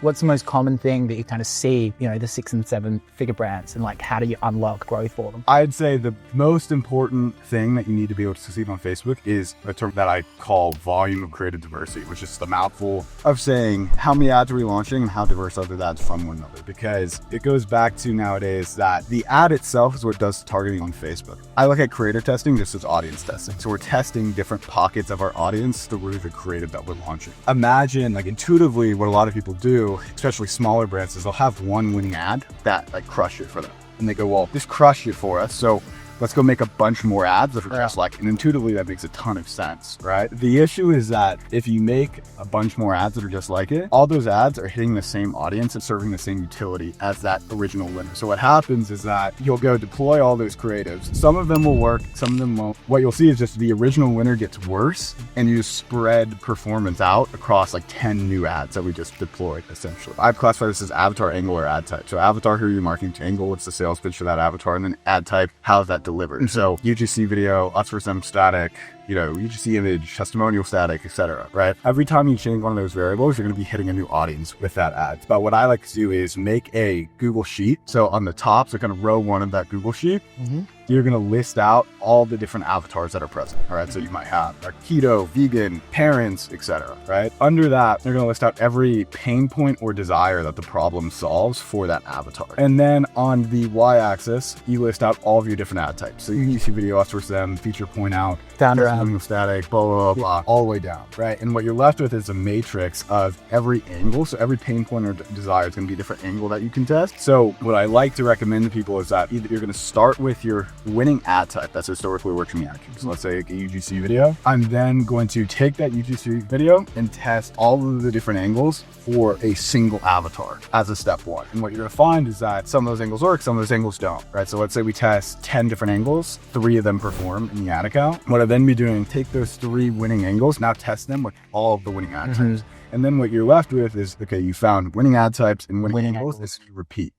What's the most common thing that you kind of see, you know, the 6 and 7 figure brands, and like, how do you unlock growth for them? I'd say the most important thing that you need to be able to succeed on Facebook is a term that I call volume of creative diversity, which is the mouthful of saying how many ads are we launching and how diverse are the ads from one another. Because it goes back to nowadays that the ad itself is what does targeting on Facebook. I look at creator testing just as audience testing. So we're testing different pockets of our audience through the creative that we're launching. Imagine, like, intuitively what a lot of people do, especially smaller brands, is they'll have one winning ad that like crush it for them. And they go, well, this crushed it for us, so let's go make a bunch more ads that are just like, and intuitively that makes a ton of sense, right? The issue is that if you make a bunch more ads that are just like it, all those ads are hitting the same audience and serving the same utility as that original winner. So what happens is that you'll go deploy all those creatives. Some of them will work, some of them won't. What you'll see is just the original winner gets worse, and you spread performance out across like 10 new ads that we just deployed, essentially. I've classified this as avatar, angle, or ad type. So avatar, who are you marketing to? Angle, what's the sales pitch for that avatar? And then ad type, how is that delivered? So UGC video, us versus them static, you know, UGC image, testimonial static, etc. right? Every time you change one of those variables, you're going to be hitting a new audience with that ad. But what I like to do is make a Google Sheet. So on the top, so kind of row 1 of that Google Sheet, you're going to list out all the different avatars that are present. All right. So you might have like keto, vegan, parents, etc. right? Under that, you're going to list out every pain point or desire that the problem solves for that avatar. And then on the y-axis, you list out all of your different ad types. So you see video, us versus them, feature, point out, Founder ad, static, blah, blah, blah, blah, all the way down, right? And what you're left with is a matrix of every angle. So every pain point or desire is going to be a different angle that you can test. So what I like to recommend to people is that either you're going to start with your winning ad type that's historically worked for me. So let's say a UGC video. I'm then going to take that UGC video and test all of the different angles for a single avatar as a step 1. And what you're going to find is that some of those angles work, some of those angles don't, right? So let's say we test 10 different angles, 3 of them perform in the ad account. What I then be doing, take those 3 winning angles, now test them with all of the winning ad types. And then what you're left with is, okay, you found winning ad types and winning angles. This you repeat.